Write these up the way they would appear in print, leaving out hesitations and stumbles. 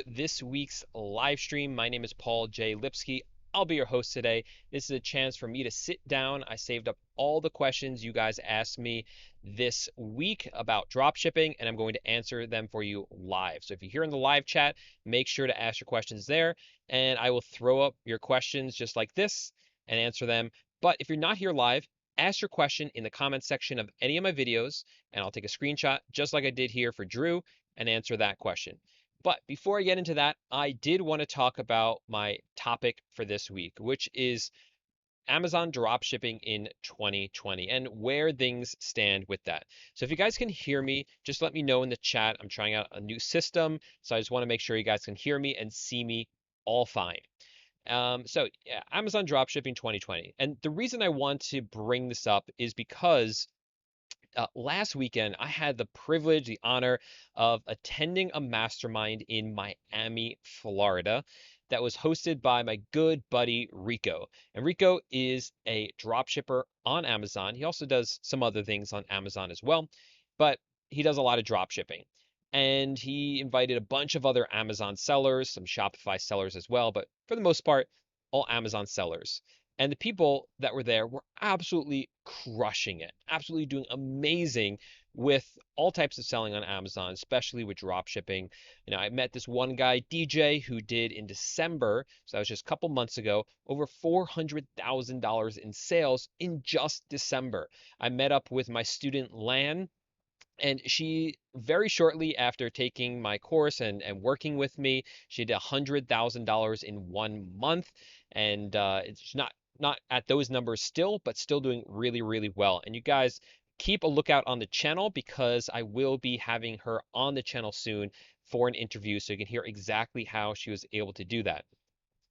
this week's live stream. My name is Paul J. Lipsky. I'll be your host today. This is a chance for me to sit down. I saved up all the questions you guys asked me this week about dropshipping, and I'm going to answer them for you live. So if you're here in the live chat, make sure to ask your questions there, and I will throw up your questions just like this and answer them. But if you're not here live, ask your question in the comments section of any of my videos, and I'll take a screenshot just like I did here for Drew and answer that question. But before I get into that, I did want to talk about my topic for this week, which is Amazon dropshipping in 2020 and where things stand with that. So if you guys can hear me, just let me know in the chat. I'm trying out a new system, so I just want to make sure you guys can hear me and see me all fine. Yeah, Amazon dropshipping 2020. And the reason I want to bring this up is because last weekend, I had the privilege, the honor of attending a mastermind in Miami, Florida, that was hosted by my good buddy Rico. And Rico is a dropshipper on Amazon. He also does some other things on Amazon as well, but he does a lot of dropshipping. And he invited a bunch of other Amazon sellers, some Shopify sellers as well, but for the most part, all Amazon sellers. And the people that were there were absolutely crushing it, absolutely doing amazing with all types of selling on Amazon, especially with drop shipping. I met this one guy, DJ, who did in December, so that was just a couple months ago, over $400,000 in sales in just December. I met up with my student Lan, and she very shortly after taking my course and working with me, she did $100,000 in 1 month, and it's not at those numbers still, but still doing really, really well. And you guys keep a lookout on the channel because I will be having her on the channel soon for an interview, so you can hear exactly how she was able to do that.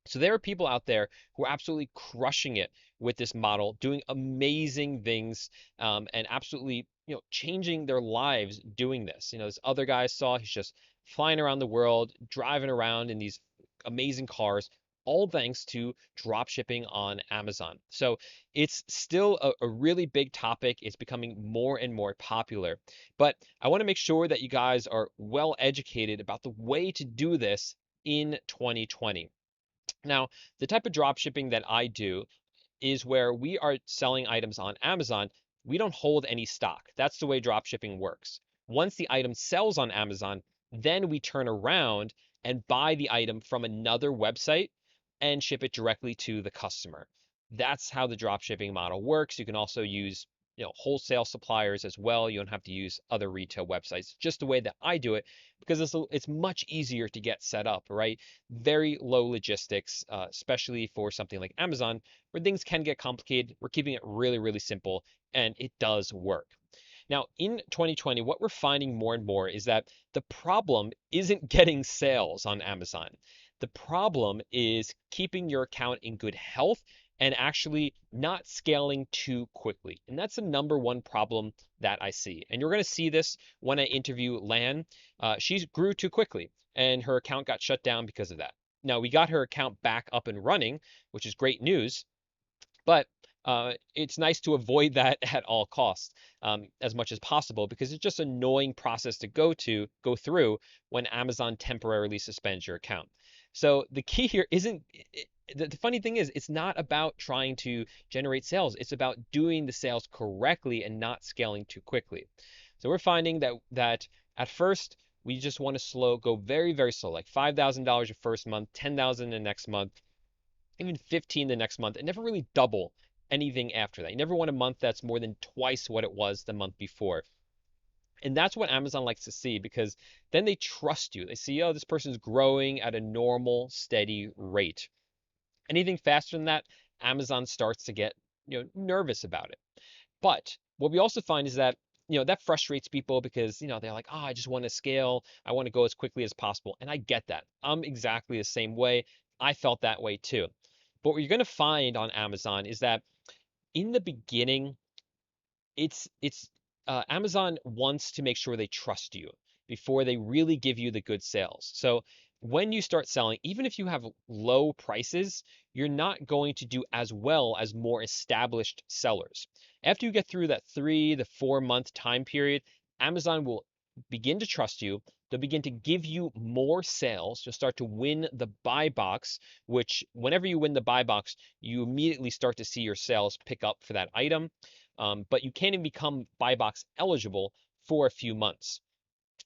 So there are people out there who are absolutely crushing it with this model, doing amazing things, and absolutely, changing their lives doing this. This other guy I saw, he's just flying around the world, driving around in these amazing cars, all thanks to drop shipping on Amazon. So it's still a really big topic. It's becoming more and more popular. But I want to make sure that you guys are well educated about the way to do this in 2020. Now, the type of drop shipping that I do is where we are selling items on Amazon. We don't hold any stock. That's the way drop shipping works. Once the item sells on Amazon, then we turn around and buy the item from another website and ship it directly to the customer. That's how the drop shipping model works. You can also use wholesale suppliers as well. You don't have to use other retail websites, just the way that I do it, because it's much easier to get set up, right? Very low logistics, especially for something like Amazon, where things can get complicated. We're keeping it really, really simple, and it does work. Now, in 2020, what we're finding more and more is that the problem isn't getting sales on Amazon. The problem is keeping your account in good health and actually not scaling too quickly. And that's the number one problem that I see. And you're going to see this when I interview Lan. She grew too quickly and her account got shut down because of that. Now, we got her account back up and running, which is great news, but it's nice to avoid that at all costs, as much as possible, because it's just an annoying process to go through when Amazon temporarily suspends your account. So the key here isn't, the funny thing is, it's not about trying to generate sales. It's about doing the sales correctly and not scaling too quickly. So we're finding that at first we just want to go very, very slow, like $5,000 your first month, 10,000 the next month, even 15 the next month, and never really double anything after that. You never want a month that's more than twice what it was the month before. And that's what Amazon likes to see, because then they trust you. They see, oh, this person's growing at a normal, steady rate. Anything faster than that, Amazon starts to get, nervous about it. But what we also find is that, that frustrates people because, they're like, oh, I just want to scale. I want to go as quickly as possible. And I get that. I'm exactly the same way. I felt that way too. But what you're going to find on Amazon is that in the beginning, it's Amazon wants to make sure they trust you before they really give you the good sales. So when you start selling, even if you have low prices, you're not going to do as well as more established sellers. After you get through that 3 to 4 month time period, Amazon will begin to trust you. They'll begin to give you more sales. You'll start to win the buy box, which whenever you win the buy box, you immediately start to see your sales pick up for that item. But you can't even become buy box eligible for a few months.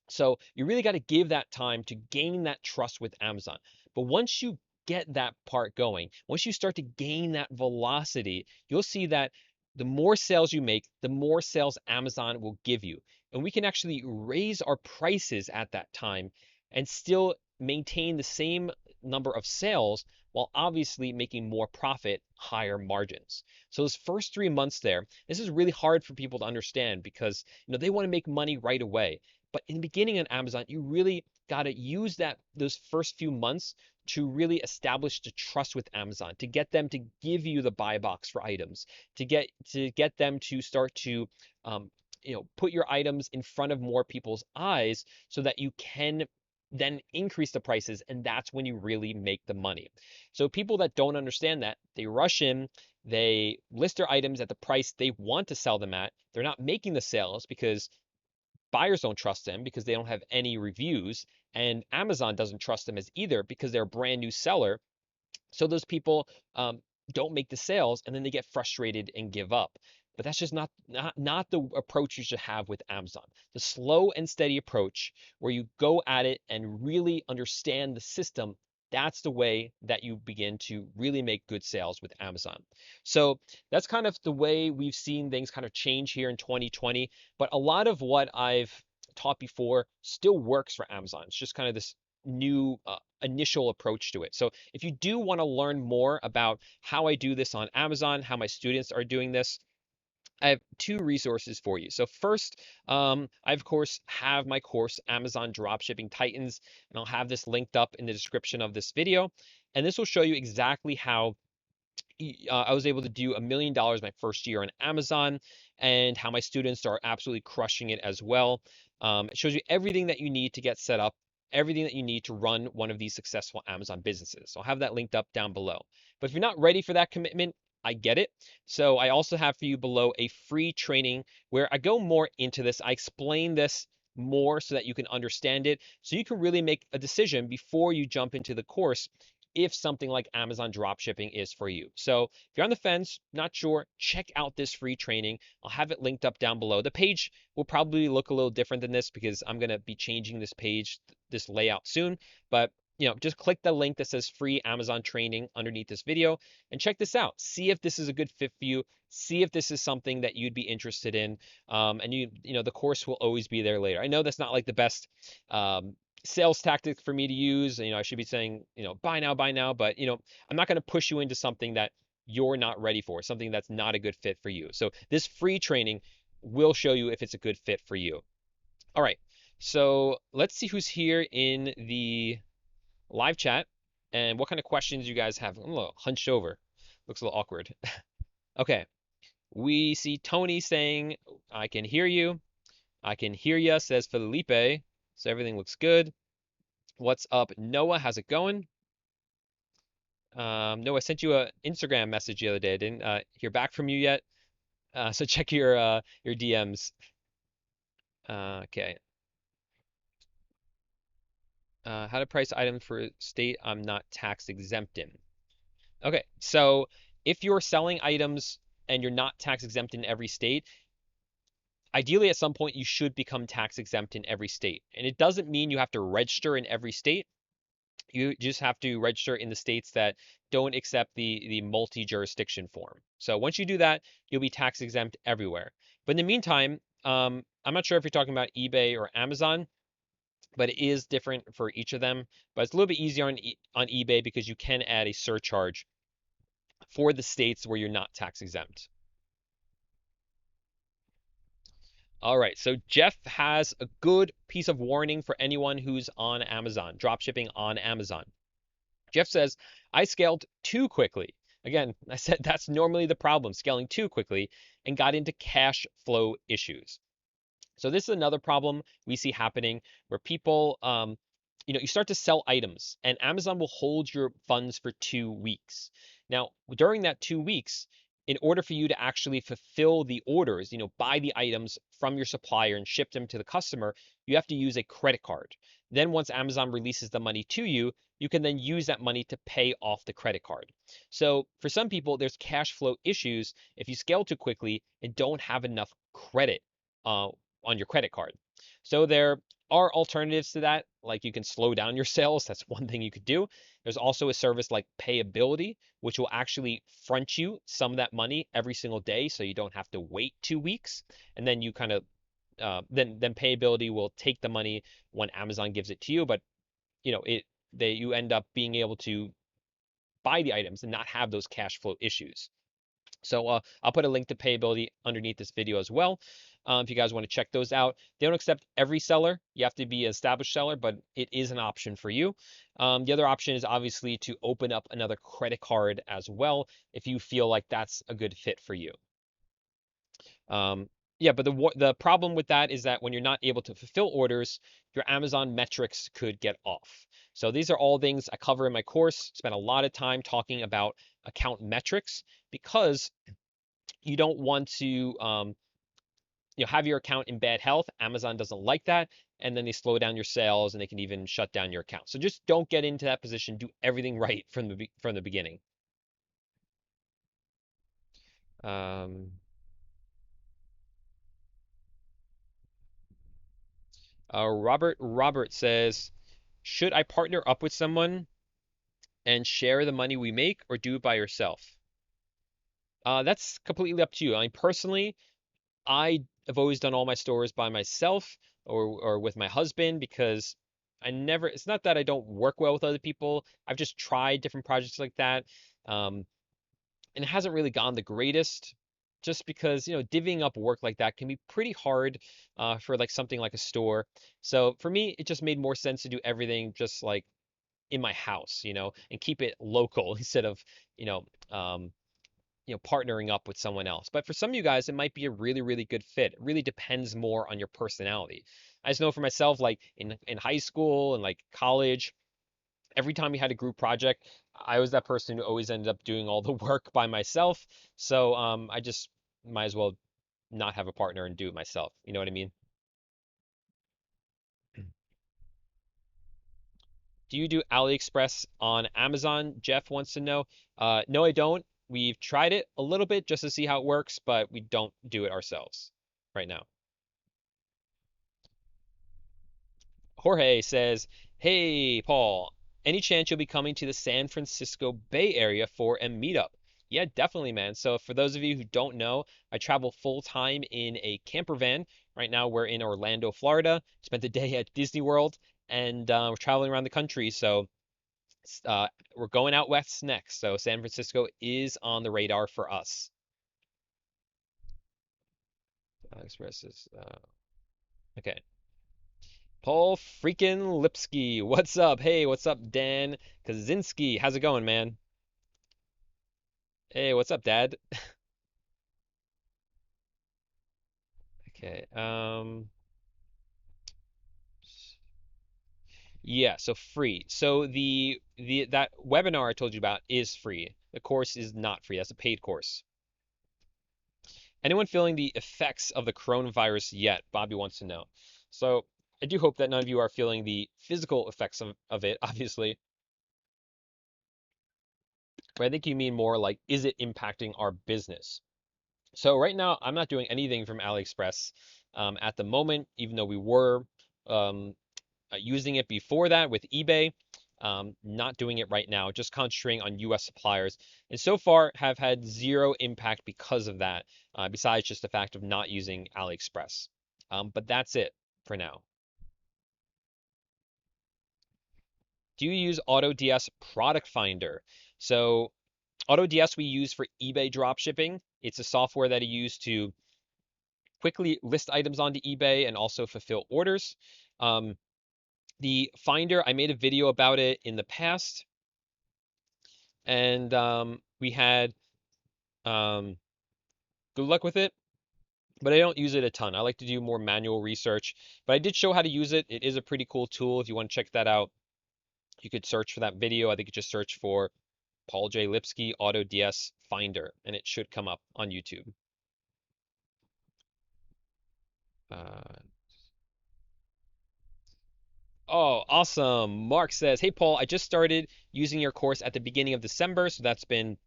So you really got to give that time to gain that trust with Amazon. But once you get that part going, once you start to gain that velocity, you'll see that the more sales you make, the more sales Amazon will give you. And we can actually raise our prices at that time and still maintain the same number of sales while obviously making more profit, higher margins. So those first 3 months there, this is really hard for people to understand because they want to make money right away. But in the beginning on Amazon, you really got to use those first few months to really establish the trust with Amazon, to get them to give you the buy box for items, to get them to start to put your items in front of more people's eyes so that you can then increase the prices, and that's when you really make the money. So people that don't understand that, they rush in, they list their items at the price they want to sell them at. They're not making the sales because buyers don't trust them because they don't have any reviews, and Amazon doesn't trust them as either because they're a brand new seller. So those people don't make the sales, and then they get frustrated and give up. But that's just not the approach you should have with Amazon. The slow and steady approach where you go at it and really understand the system. That's the way that you begin to really make good sales with Amazon. So that's kind of the way we've seen things kind of change here in 2020. But a lot of what I've taught before still works for Amazon. It's just kind of this new initial approach to it. So if you do want to learn more about how I do this on Amazon, how my students are doing this, I have two resources for you. So first, I of course have my course, Amazon Dropshipping Titans, and I'll have this linked up in the description of this video. And this will show you exactly how I was able to do $1 million my first year on Amazon, and how my students are absolutely crushing it as well. It shows you everything that you need to get set up, everything that you need to run one of these successful Amazon businesses. So I'll have that linked up down below. But if you're not ready for that commitment, I get it. So I also have for you below a free training where I go more into this. I explain this more so that you can understand it, so you can really make a decision before you jump into the course if something like Amazon dropshipping is for you. So if you're on the fence, not sure, check out this free training. I'll have it linked up down below. The page will probably look a little different than this because I'm going to be changing this page, this layout soon. But just click the link that says free Amazon training underneath this video and check this out. See if this is a good fit for you. See if this is something that you'd be interested in. And the course will always be there later. I know that's not like the best sales tactic for me to use. I should be saying, buy now, but I'm not going to push you into something that you're not ready for, something that's not a good fit for you. So this free training will show you if it's a good fit for you. All right. So let's see who's here in the live chat and what kind of questions you guys have. I'm a little hunched over. Looks a little awkward. Okay. We see Tony saying, I can hear you. I can hear ya, says Felipe. So everything looks good. What's up, Noah? How's it going? Noah, I sent you an Instagram message the other day. I didn't hear back from you yet. So check your DMs. Okay. How to price items for state I'm not tax exempt in. Okay, so if you're selling items and you're not tax exempt in every state, ideally at some point you should become tax exempt in every state. And it doesn't mean you have to register in every state. You just have to register in the states that don't accept the multi-jurisdiction form. So once you do that, you'll be tax exempt everywhere. But in the meantime, I'm not sure if you're talking about eBay or Amazon, but it is different for each of them. But it's a little bit easier on eBay because you can add a surcharge for the states where you're not tax exempt. All right, so Jeff has a good piece of warning for anyone who's on Amazon, dropshipping on Amazon. Jeff says, I scaled too quickly. Again, I said that's normally the problem, scaling too quickly, and got into cash flow issues. So this is another problem we see happening where people, you start to sell items and Amazon will hold your funds for 2 weeks. Now, during that 2 weeks, in order for you to actually fulfill the orders, buy the items from your supplier and ship them to the customer, you have to use a credit card. Then once Amazon releases the money to you, you can then use that money to pay off the credit card. So for some people, there's cash flow issues if you scale too quickly and don't have enough credit uh, on your credit card. So there are alternatives to that, like you can slow down your sales. That's one thing you could do. There's also a service like Payability, which will actually front you some of that money every single day, so you don't have to wait 2 weeks, and then you kind of then Payability will take the money when Amazon gives it to you, but you end up being able to buy the items and not have those cash flow issues. So I'll put a link to Payability underneath this video as well. If you guys want to check those out. They don't accept every seller. You have to be an established seller, but it is an option for you. The other option is obviously to open up another credit card as well if you feel like that's a good fit for you. Yeah, but the problem with that is that when you're not able to fulfill orders, your Amazon metrics could get off. So these are all things I cover in my course. Spend a lot of time talking about account metrics because you don't want to have your account in bad health. Amazon doesn't like that, and then they slow down your sales and they can even shut down your account. So just don't get into that position. Do everything right from the beginning. Um, Robert says, should I partner up with someone and share the money we make, or do it by yourself? That's completely up to you. I mean, personally, I have always done all my stores by myself or with my husband because it's not that I don't work well with other people. I've just tried different projects like that. Um, and it hasn't really gone the greatest just because, divvying up work like that can be pretty hard for like something like a store. So for me, it just made more sense to do everything just like in my house, and keep it local instead of, you know, um, partnering up with someone else. But for some of you guys, it might be a really, really good fit. It really depends more on your personality. I just know for myself, like in high school and like college, every time we had a group project, I was that person who always ended up doing all the work by myself. So I just might as well not have a partner and do it myself. You know what I mean? Do you do AliExpress on Amazon? Jeff wants to know. No, I don't. We've tried it a little bit just to see how it works, but we don't do it ourselves right now. Jorge says, hey, Paul, any chance you'll be coming to the San Francisco Bay Area for a meetup? Yeah, definitely, man. So for those of you who don't know, I travel full time in a camper van. Right now we're in Orlando, Florida. Spent the day at Disney World, and we're traveling around the country. So we're going out west next. So San Francisco is on the radar for us. Express is okay. Paul freaking Lipsky, what's up? Hey, what's up, Dan Kaczynski? How's it going, man? Hey, what's up, Dad? Okay. Yeah, so free. So the that webinar I told you about is free. The course is not free. That's a paid course. Anyone feeling the effects of the coronavirus yet? Bobby wants to know. So I do hope that none of you are feeling the physical effects of it, obviously. But I think you mean more like, is it impacting our business? So right now, I'm not doing anything from AliExpress at the moment, even though we were um, using it before that with eBay. Not doing it right now, just concentrating on US suppliers. And so far have had zero impact because of that, besides just the fact of not using AliExpress. But that's it for now. Do you use AutoDS Product Finder? So AutoDS we use for eBay dropshipping. It's a software that I use to quickly list items onto eBay and also fulfill orders. Um, the Finder, I made a video about it in the past, and we had um, good luck with it, but I don't use it a ton. I like to do more manual research, but I did show how to use it. It is a pretty cool tool. If you want to check that out, you could search for that video. I think you just search for Paul J. Lipsky Auto DS Finder, and it should come up on YouTube. Uh, oh, awesome. Mark says, "Hey Paul, I just started using your course at the beginning of December, so that's been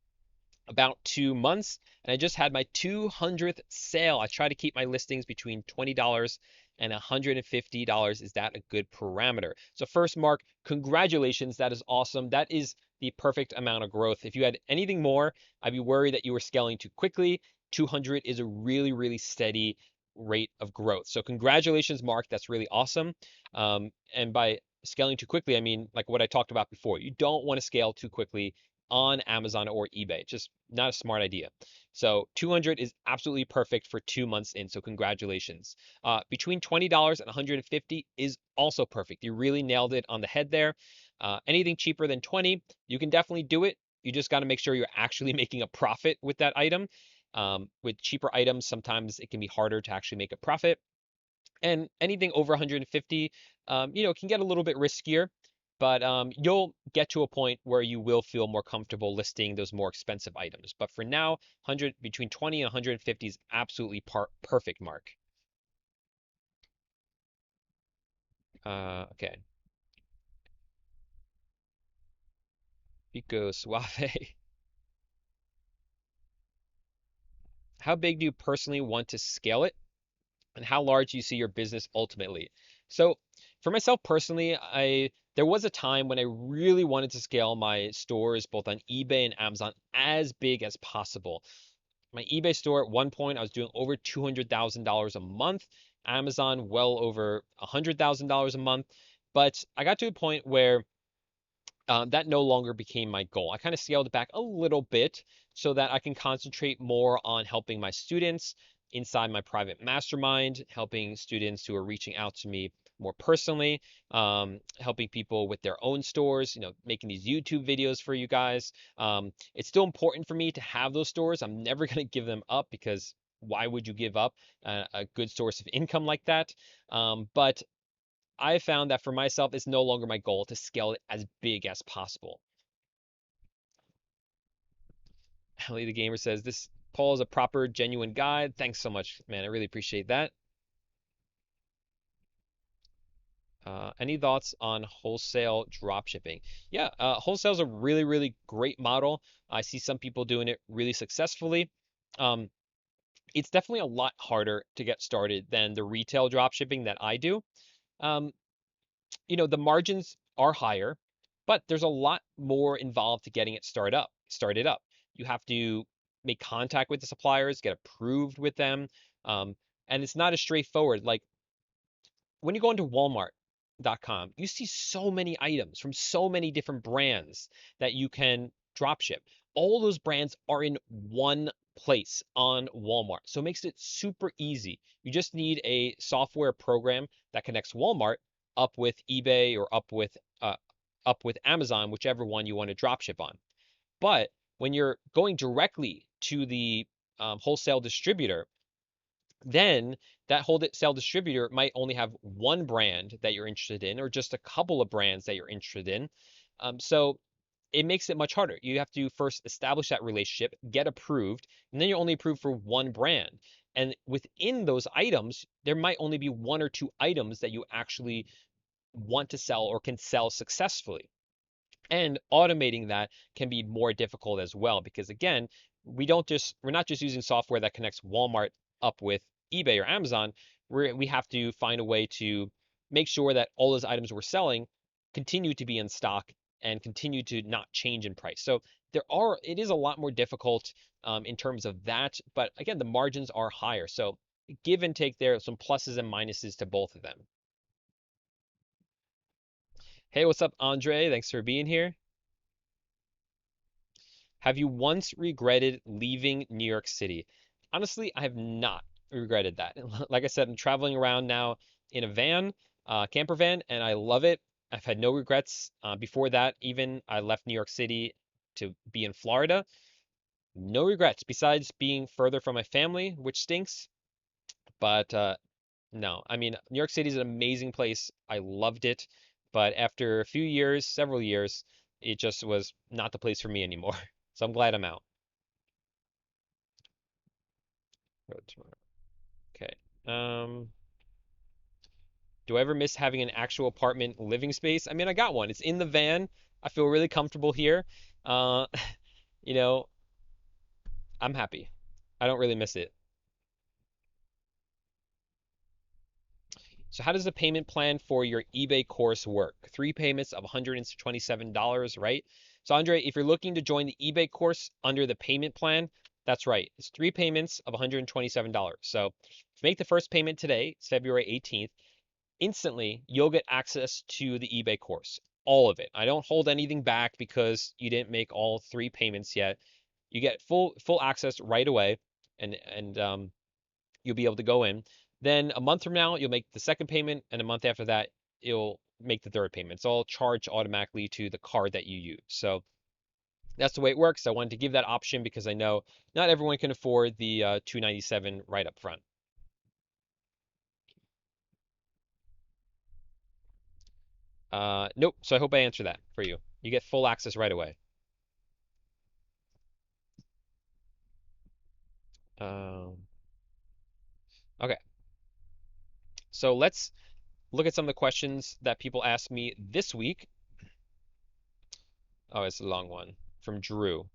about 2 months, and I just had my 200th sale. I try to keep my listings between $20 and $150. Is that a good parameter?" So first, Mark, congratulations. That is awesome. That is the perfect amount of growth. If you had anything more, I'd be worried that you were scaling too quickly. 200 is a really, really steady rate of growth. So congratulations, Mark. That's really awesome. And by scaling too quickly, I mean like what I talked about before. You don't want to scale too quickly on Amazon or eBay. Just not a smart idea. So 200 is absolutely perfect for 2 months in. So congratulations. Between $20 and 150 is also perfect. You really nailed it on the head there. Anything cheaper than 20, you can definitely do it. You just got to make sure you're actually making a profit with that item. With cheaper items, sometimes it can be harder to actually make a profit. And anything over 150, can get a little bit riskier, but you'll get to a point where you will feel more comfortable listing those more expensive items. But for now, 100 between 20 and 150 is absolutely perfect, Mark. Okay, Pico Suave. How big do you personally want to scale it, and how large do you see your business ultimately? So, for myself personally, I there was a time when I really wanted to scale my stores both on eBay and Amazon as big as possible. My eBay store at one point, I was doing over $200,000 a month. Amazon, well over $100,000 a month. But I got to a point where that no longer became my goal. I kind of scaled it back a little bit so that I can concentrate more on helping my students inside my private mastermind, helping students who are reaching out to me more personally, helping people with their own stores, making these YouTube videos for you guys. It's still important for me to have those stores. I'm never going to give them up because why would you give up a good source of income like that? But I found that for myself, it's no longer my goal to scale it as big as possible. Ellie the Gamer says, "This Paul is a proper, genuine guy." Thanks so much, man. I really appreciate that. Any thoughts on wholesale drop shipping? Yeah, wholesale is a really, really great model. I see some people doing it really successfully. Um, it's definitely a lot harder to get started than the retail drop shipping that I do. Um, the margins are higher, but there's a lot more involved to getting it started up. You have to make contact with the suppliers, get approved with them, um, and it's not as straightforward. Like when you go into Walmart.com, you see so many items from so many different brands that you can drop ship. All those brands are in one place on Walmart. So it makes it super easy. You just need a software program that connects Walmart up with eBay or up with Amazon, whichever one you want to drop ship on. But when you're going directly to the wholesale distributor, then that wholesale distributor might only have one brand that you're interested in, or just a couple of brands that you're interested in. So it makes it much harder. You have to first establish that relationship, get approved, and then you're only approved for one brand. And within those items, there might only be one or two items that you actually want to sell or can sell successfully. And automating that can be more difficult as well because again, we're not just using software that connects Walmart up with eBay or Amazon. We have to find a way to make sure that all those items we're selling continue to be in stock and continue to not change in price. So it is a lot more difficult in terms of that, but again, the margins are higher. So give and take there, some pluses and minuses to both of them. Hey, what's up, Andre? Thanks for being here. Have you once regretted leaving New York City? Honestly, I have not regretted that. Like I said, I'm traveling around now in a van, camper van, and I love it. I've had no regrets. Before that, even I left New York City to be in Florida. No regrets besides being further from my family, which stinks. But no, I mean, New York City is an amazing place. I loved it. But after a few years, several years, it just was not the place for me anymore. So I'm glad I'm out. Okay. Um, do I ever miss having an actual apartment living space? I mean, I got one. It's in the van. I feel really comfortable here. Uh, you know, I'm happy. I don't really miss it. So how does the payment plan for your eBay course work? Three payments of $127, right? So Andre, if you're looking to join the eBay course under the payment plan, that's right. It's three payments of $127. So if you make the first payment today, it's February 18th, instantly you'll get access to the eBay course, all of it. I don't hold anything back because you didn't make all three payments yet. You get full access right away, and you'll be able to go in. Then a month from now, you'll make the second payment, and a month after that, you'll make the third payment. It's all charged automatically to the card that you use. So that's the way it works. I wanted to give that option because I know not everyone can afford the 297 right up front. Nope. So I hope I answer that for you. You get full access right away. Um, okay. So let's look at some of the questions that people asked me this week. Oh, it's a long one from Drew.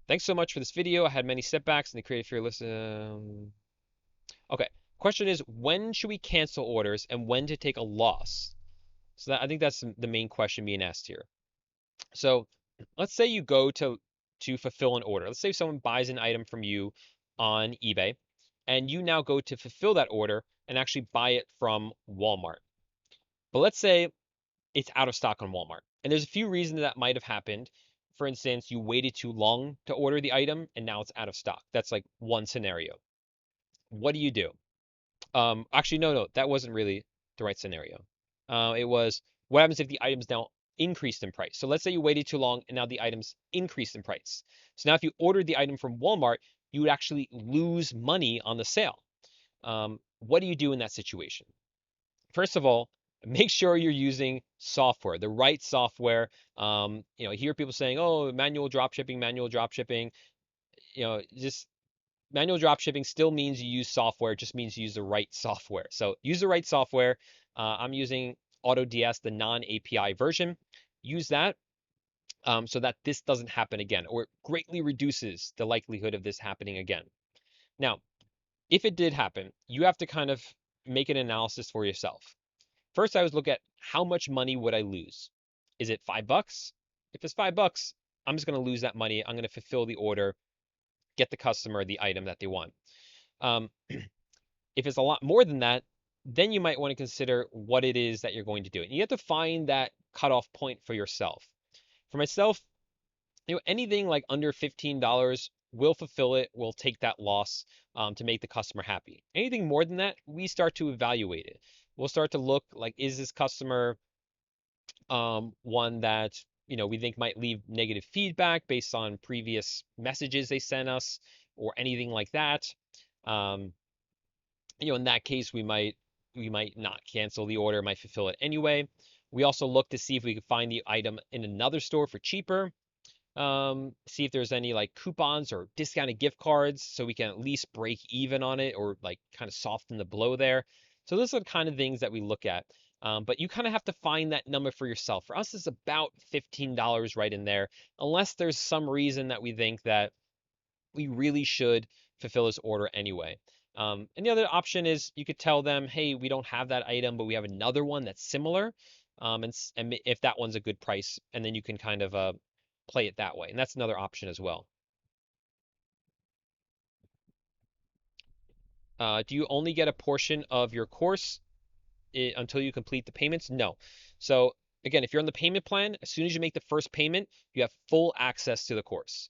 Thanks so much for this video. I had many setbacks in the creative fearless. Okay. Question is, when should we cancel orders and when to take a loss? So I think that's the main question being asked here. So let's say you go to fulfill an order. Let's say someone buys an item from you on eBay, and you now go to fulfill that order and actually buy it from Walmart. But let's say it's out of stock on Walmart. And there's a few reasons that might have happened. For instance, you waited too long to order the item and now it's out of stock. That's like one scenario. What do you do? Actually, no, that wasn't really the right scenario. It was what happens if the item's now increased in price. So let's say you waited too long and now the item's increased in price. So now if you ordered the item from Walmart, you would actually lose money on the sale. What do you do in that situation? First of all, make sure you're using software, the right software. I hear people saying, "Oh, manual drop shipping, manual drop shipping." Just manual drop shipping still means you use software. It just means you use the right software. So use the right software. I'm using AutoDS, the non-API version. Use that so that this doesn't happen again, or it greatly reduces the likelihood of this happening again. Now, if it did happen, you have to kind of make an analysis for yourself. First, I was look at how much money would I lose? Is it $5? If it's $5, I'm just going to lose that money. I'm going to fulfill the order, get the customer the item that they want. Um, if it's a lot more than that, then you might want to consider what it is that you're going to do. And you have to find that cutoff point for yourself. For myself, anything like under $15 will fulfill it, will take that loss to make the customer happy. Anything more than that, we start to evaluate it. We'll start to look like, is this customer one that we think might leave negative feedback based on previous messages they sent us or anything like that. Um, in that case, we might not cancel the order, might fulfill it anyway. We also look to see if we can find the item in another store for cheaper. See if there's any like coupons or discounted gift cards so we can at least break even on it or like kind of soften the blow there. So those are the kind of things that we look at. But you kind of have to find that number for yourself. For us, it's about $15 right in there, unless there's some reason that we think that we really should fulfill this order anyway. And the other option is you could tell them, hey, we don't have that item, but we have another one that's similar. And if that one's a good price, and then you can kind of play it that way. And that's another option as well. Do you only get a portion of your course until you complete the payments? No. So again, if you're on the payment plan, as soon as you make the first payment, you have full access to the course.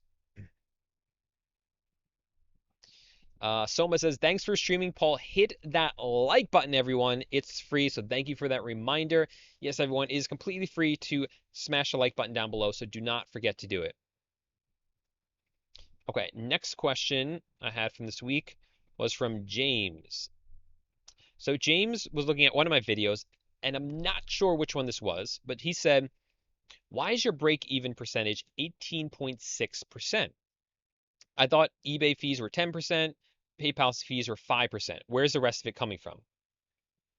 Soma says, thanks for streaming, Paul. Hit that like button, everyone. It's free, so thank you for that reminder. Yes, everyone, it is completely free to smash the like button down below, so do not forget to do it. Okay, next question I had from this week was from James. So James was looking at one of my videos, and I'm not sure which one this was, but he said, Why is your break even percentage 18.6%? I thought eBay fees were 10%, PayPal fees were 5%. Where's the rest of it coming from?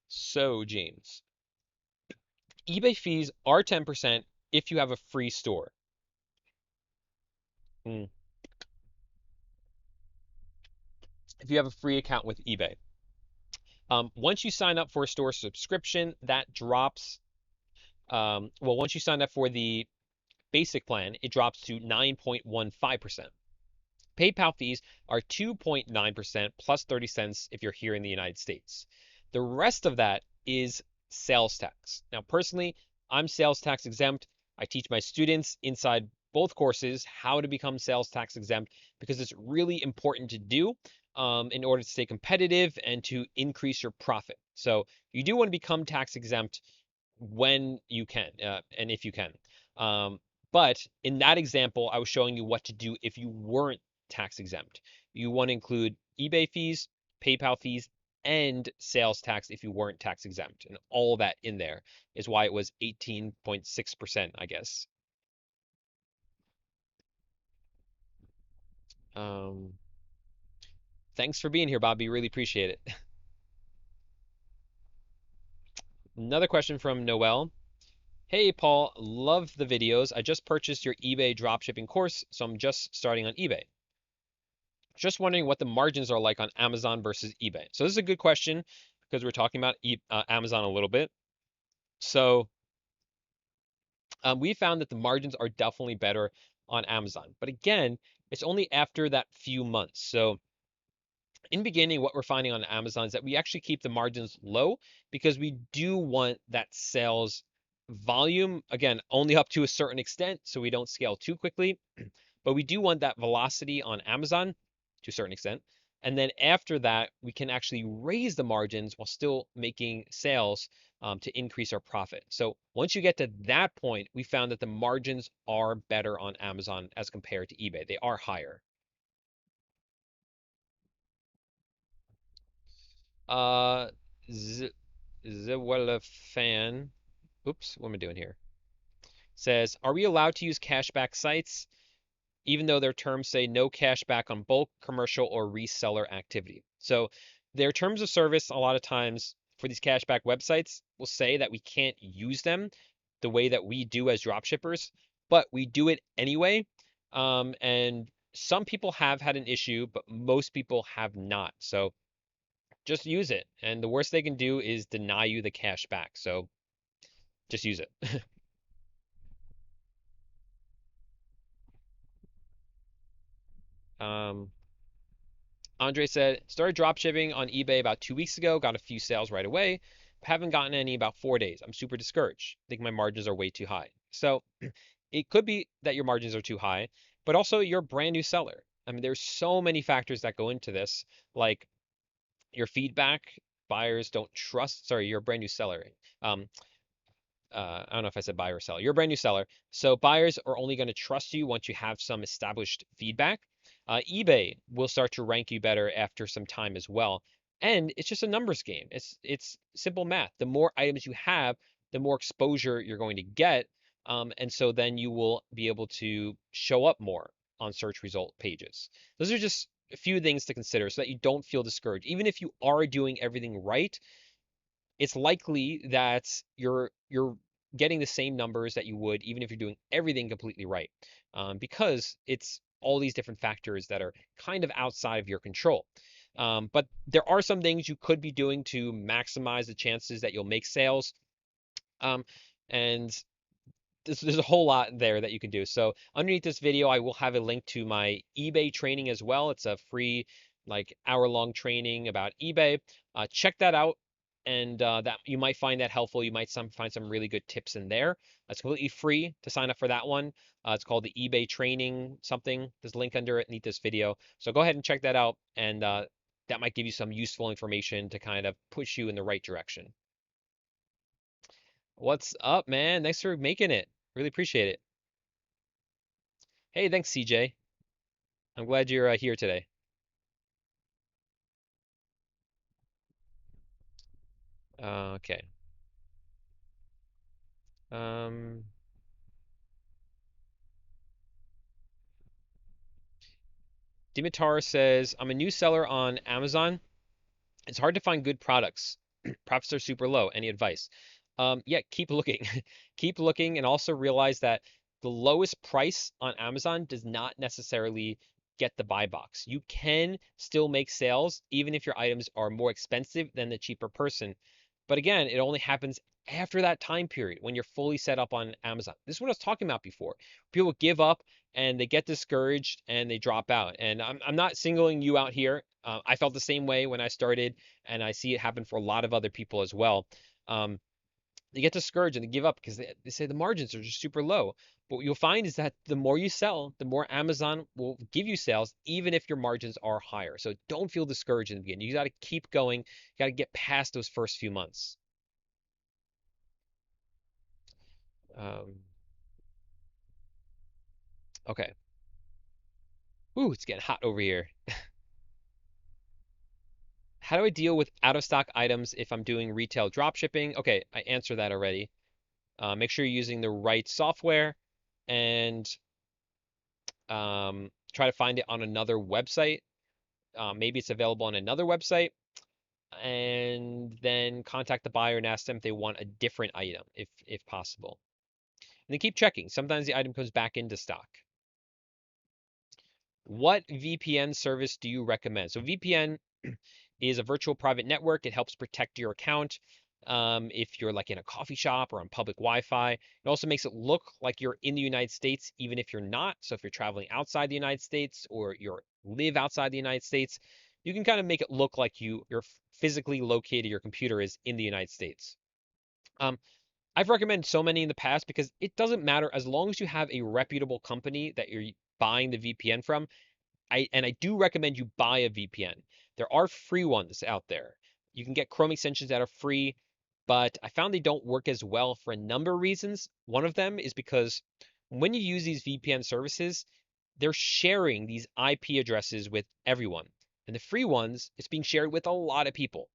So, James, eBay fees are 10% if you have a free store. Hmm. If you have a free account with eBay. Once you sign up for a store subscription, that drops. Well, once you sign up for the basic plan, it drops to 9.15%. PayPal fees are 2.9% plus 30 cents if you're here in the United States. The rest of that is sales tax. Now, personally, I'm sales tax exempt. I teach my students inside both courses how to become sales tax exempt because it's really important to do in order to stay competitive and to increase your profit. So you do want to become tax exempt when you can and if you can. Um, but in that example, I was showing you what to do if you weren't tax exempt. You want to include eBay fees, PayPal fees, and sales tax if you weren't tax exempt. And all that in there is why it was 18.6%, I guess. Um, Thanks for being here, Bobby. Really appreciate it. Another question from Noel. Hey, Paul, love the videos. I just purchased your eBay dropshipping course, so I'm just starting on eBay. Just wondering what the margins are like on Amazon versus eBay. So this is a good question because we're talking about Amazon a little bit. So we found that the margins are definitely better on Amazon. But again, it's only after that few months. So in the beginning, what we're finding on Amazon is that we actually keep the margins low because we do want that sales volume, again, only up to a certain extent, so we don't scale too quickly. But we do want that velocity on Amazon to a certain extent. And then after that, we can actually raise the margins while still making sales to increase our profit. So once you get to that point, we found that the margins are better on Amazon as compared to eBay. They are higher. Uh, Z Zwella fan. Oops, what am I doing here? Says, are we allowed to use cashback sites even though their terms say no cashback on bulk, commercial, or reseller activity? So their terms of service, a lot of times for these cashback websites, will say that we can't use them the way that we do as dropshippers, but we do it anyway. And some people have had an issue, but most people have not. So just use it. And the worst they can do is deny you the cash back. So just use it. Um, Andre said, started drop shipping on eBay about 2 weeks ago, got a few sales right away. Haven't gotten any about 4 days. I'm super discouraged. I think my margins are way too high. So it could be that your margins are too high, but also you're a brand new seller. I mean, there's so many factors that go into this, like your feedback. Buyers don't trust. Sorry, you're a brand new seller. Um, I don't know if I said buyer or seller. You're a brand new seller. So buyers are only going to trust you once you have some established feedback. eBay will start to rank you better after some time as well. And it's just a numbers game. It's simple math. The more items you have, the more exposure you're going to get. And so then you will be able to show up more on search result pages. Those are just a few things to consider so that you don't feel discouraged. Even if you are doing everything right, it's likely that you're getting the same numbers that you would even if you're doing everything completely right, because it's all these different factors that are kind of outside of your control. But there are some things you could be doing to maximize the chances that you'll make sales. Um, and there's a whole lot there that you can do. So underneath this video, I will have a link to my eBay training as well. It's a free, like hour-long training about eBay. Check that out, and that you might find that helpful. You might find some really good tips in there. It's completely free to sign up for that one. It's called the eBay training something. There's a link underneath this video. So go ahead and check that out, and that might give you some useful information to kind of push you in the right direction. What's up, man? Thanks for making it. Really appreciate it. Hey, thanks, CJ. I'm glad you're here today. Okay. Um, Dimitar says, I'm a new seller on Amazon. It's hard to find good products. Profits are super low. Any advice? Yeah, keep looking. Keep looking, and also realize that the lowest price on Amazon does not necessarily get the buy box. You can still make sales even if your items are more expensive than the cheaper person. But again, it only happens after that time period when you're fully set up on Amazon. This is what I was talking about before. People give up and they get discouraged and they drop out. And I'm not singling you out here. I felt the same way when I started, and I see it happen for a lot of other people as well. Um, they get discouraged and they give up because they say the margins are just super low. But what you'll find is that the more you sell, the more Amazon will give you sales, even if your margins are higher. So don't feel discouraged in the beginning. You got to keep going. You got to get past those first few months. Um, okay. Ooh, it's getting hot over here. How do I deal with out of stock items if I'm doing retail drop shipping? Okay, I answered that already. Make sure you're using the right software and try to find it on another website. Maybe it's available on another website, and then contact the buyer and ask them if they want a different item, if possible. And then keep checking. Sometimes the item comes back into stock. What VPN service do you recommend? So VPN is a virtual private network. It helps protect your account. If you're like in a coffee shop or on public Wi-Fi, it also makes it look like you're in the United States, even if you're not. So if you're traveling outside the United States or you live outside the United States, you can kind of make it look like you're physically located. Your computer is in the United States. Um, I've recommended so many in the past because it doesn't matter as long as you have a reputable company that you're buying the VPN from. I do recommend you buy a VPN. There are free ones out there. You can get Chrome extensions that are free, but I found they don't work as well for a number of reasons. One of them is because when you use these VPN services, they're sharing these IP addresses with everyone. And the free ones, it's being shared with a lot of people.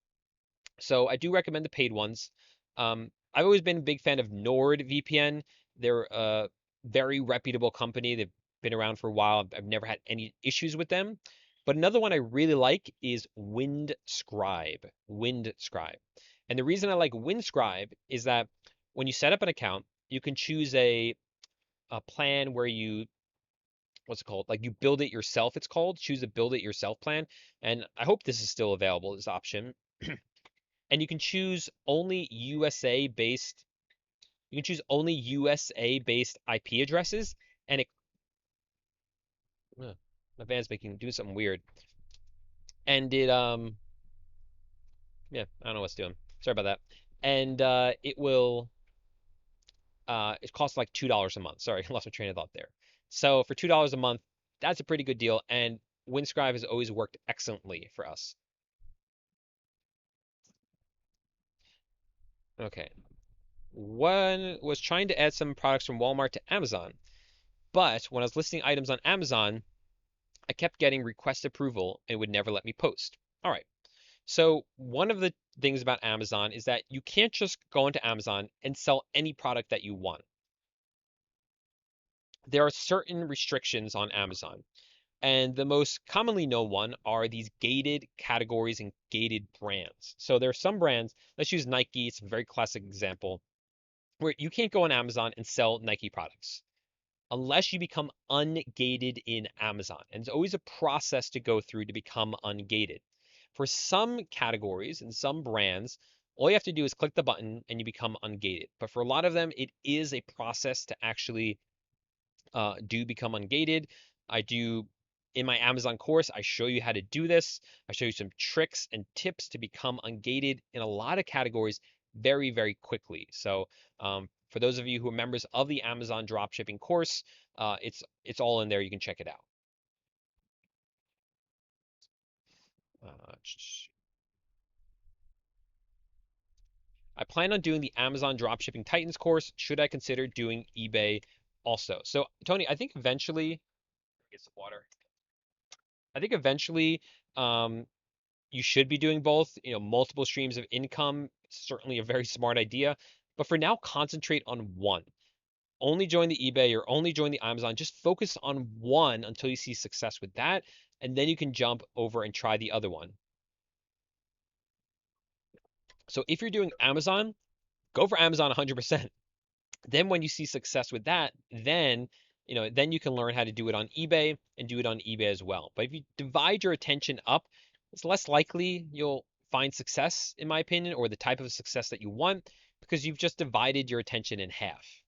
So I do recommend the paid ones. I've always been a big fan of NordVPN. They're a very reputable company. They've been around for a while. I've never had any issues with them. But another one I really like is Windscribe. Windscribe. And the reason I like Windscribe is that when you set up an account, you can choose a plan where you, what's it called? Like you build it yourself, it's called. Choose a build it yourself plan. And I hope this is still available, this option. And you can choose only USA based IP addresses, and it uh, my van's making doing something weird. And it yeah, I don't know what's doing. Sorry about that. And it costs like $2 a month. Sorry, I lost my train of thought there. So for $2 a month, that's a pretty good deal, and Windscribe has always worked excellently for us. Okay. One was trying to add some products from Walmart to Amazon, but when I was listing items on Amazon, I kept getting request approval and it would never let me post. All right. So one of the things about Amazon is that you can't just go into Amazon and sell any product that you want. There are certain restrictions on Amazon. And the most commonly known one are these gated categories and gated brands. So there are some brands, let's use Nike, it's a very classic example, where you can't go on Amazon and sell Nike products unless you become ungated in Amazon. And it's always a process to go through to become ungated. For some categories and some brands, all you have to do is click the button and you become ungated. But for a lot of them, it is a process to actually do become ungated. I do in my Amazon course, I show you how to do this. I show you some tricks and tips to become ungated in a lot of categories very, very quickly. So for those of you who are members of the Amazon dropshipping course, it's all in there. You can check it out. Uh, I plan on doing the Amazon Dropshipping Titans course. Should I consider doing eBay also? So Tony, I think eventually, get some water. I think eventually, um, you should be doing both. Multiple streams of income, certainly a very smart idea. But for now, concentrate on one. only join the eBay or only join the Amazon. Just focus on one until you see success with that, and then you can jump over and try the other one. So if you're doing Amazon, go for Amazon 100%. Then when you see success with that, then you can learn how to do it on eBay and do it on eBay as well. But if you divide your attention up, it's less likely you'll find success, in my opinion, or the type of success that you want, because you've just divided your attention in half.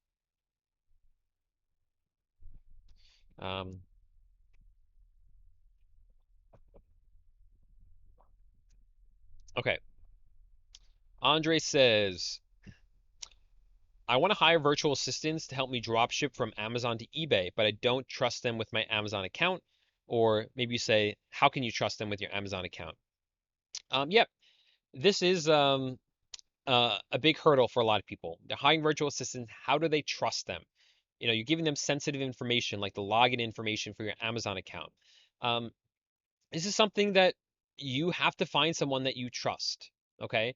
Um, okay. Andre says, I want to hire virtual assistants to help me drop ship from Amazon to eBay, but I don't trust them with my Amazon account. Or maybe you say, how can you trust them with your Amazon account? Yep, this is a big hurdle for a lot of people. They're hiring virtual assistants. How do they trust them? You're giving them sensitive information like the login information for your Amazon account. Um, this is something that you have to find someone that you trust. Okay.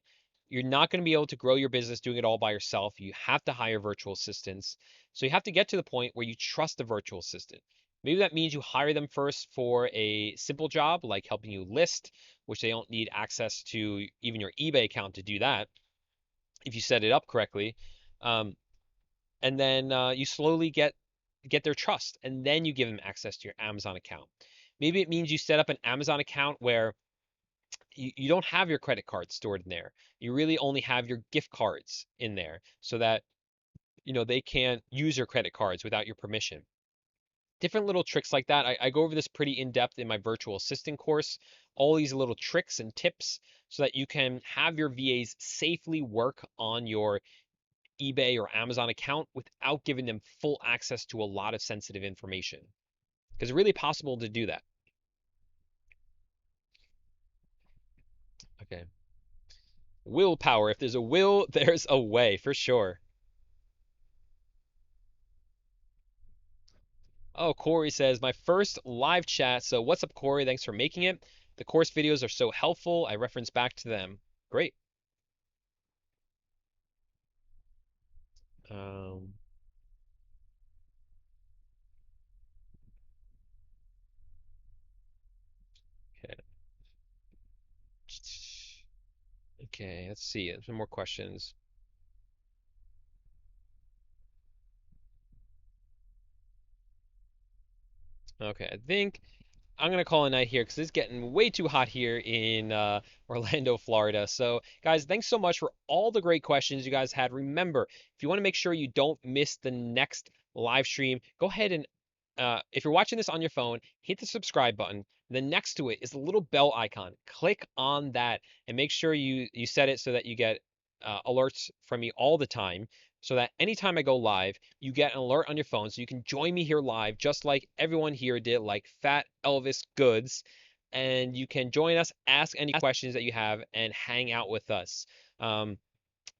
You're not going to be able to grow your business doing it all by yourself. You have to hire virtual assistants. So you have to get to the point where you trust a virtual assistant. Maybe that means you hire them first for a simple job like helping you list, which they don't need access to even your eBay account to do that if you set it up correctly. Um, and then you slowly get their trust, and then you give them access to your Amazon account. Maybe it means you set up an Amazon account where you don't have your credit card stored in there. You really only have your gift cards in there so that they can't use your credit cards without your permission. Different little tricks like that. I go over this pretty in depth in my virtual assistant course. All these little tricks and tips so that you can have your VAs safely work on your eBay or Amazon account without giving them full access to a lot of sensitive information. Because it's really possible to do that. Okay. Willpower. If there's a will, there's a way for sure. Oh, Corey says, my first live chat. So what's up, Corey? Thanks for making it. The course videos are so helpful. I reference back to them. Great. Um, okay. Okay, let's see. Some more questions. Okay, I think I'm gonna call a night here because it's getting way too hot here in Orlando, Florida. So, guys, thanks so much for all the great questions you guys had. Remember, if you want to make sure you don't miss the next live stream, go ahead and if you're watching this on your phone, hit the subscribe button. Then next to it is a little bell icon. Click on that and make sure you set it so that you get alerts from me all the time. So that anytime I go live, you get an alert on your phone so you can join me here live, just like everyone here did, like Fat Elvis Goods. And you can join us, ask any questions that you have, and hang out with us. Um,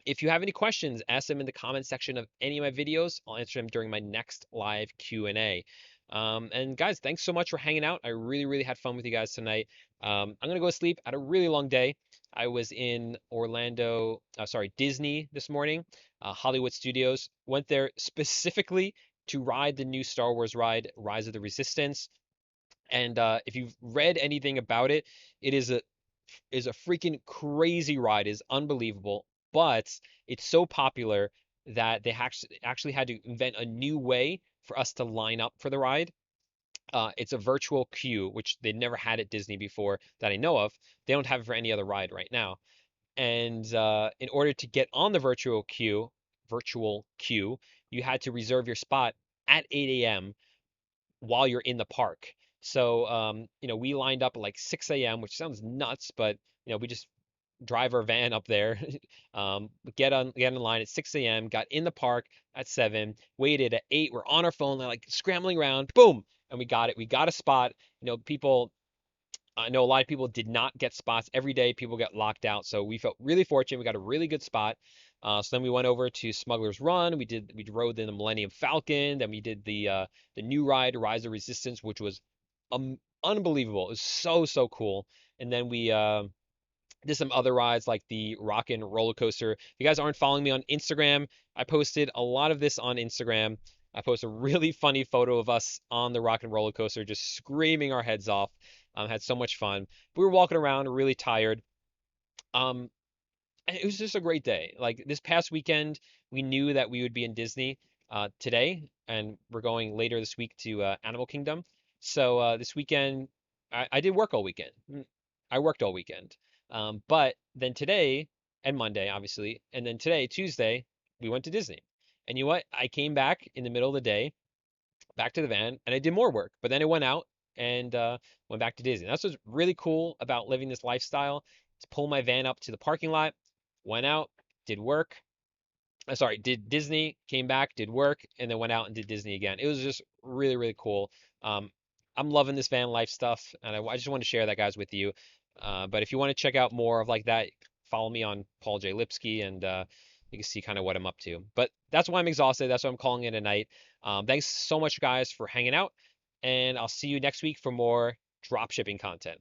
if you have any questions, ask them in the comment section of any of my videos. I'll answer them during my next live Q&A. And guys, thanks so much for hanging out. I really, really had fun with you guys tonight. I'm gonna go to sleep. I had a really long day. I was in Orlando, sorry, Disney this morning, Hollywood Studios. Went there specifically to ride the new Star Wars ride, Rise of the Resistance. And if you've read anything about it, it is a freaking crazy ride. It is unbelievable, but it's so popular that they actually had to invent a new way for us to line up for the ride. It's a virtual queue, which they never had at Disney before that I know of. They don't have it for any other ride right now. And in order to get on the virtual queue, you had to reserve your spot at 8 a.m. while you're in the park. So, we lined up at like 6 a.m., which sounds nuts, but we just drive our van up there, get in line at 6 a.m., got in the park at 7, waited at 8, we're on our phone, like scrambling around, boom, and we got it. We got a spot. People, I know a lot of people did not get spots. Every day people got locked out. So we felt really fortunate. We got a really good spot. So then we went over to Smuggler's Run. We rode in the Millennium Falcon. Then we did the new ride, Rise of Resistance, which was unbelievable. It was so cool. And then Did some other rides like the Rockin' Roller Coaster. If you guys aren't following me on Instagram, I posted a lot of this on Instagram. I posted a really funny photo of us on the Rockin' Roller Coaster, just screaming our heads off. Had so much fun. We were walking around, really tired. Um, it was just a great day. Like this past weekend, we knew that we would be in Disney today, and we're going later this week to Animal Kingdom. So this weekend, I did work all weekend. I worked all weekend. But then today and Monday, obviously, and then today, Tuesday, we went to Disney. And you know what? I came back in the middle of the day, back to the van, and I did more work. But then I went out and went back to Disney. That's what's really cool about living this lifestyle. To pull my van up to the parking lot, went out, did work. Sorry, did Disney, came back, did work, and then went out and did Disney again. It was just really, really cool. Um, I'm loving this van life stuff, and I just want to share that, guys, with you. But if you want to check out more of like that, follow me on Paul J. Lipsky, and you can see kind of what I'm up to. But that's why I'm exhausted. That's why I'm calling it a night. Thanks so much, guys, for hanging out, and I'll see you next week for more drop shipping content.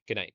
Good night.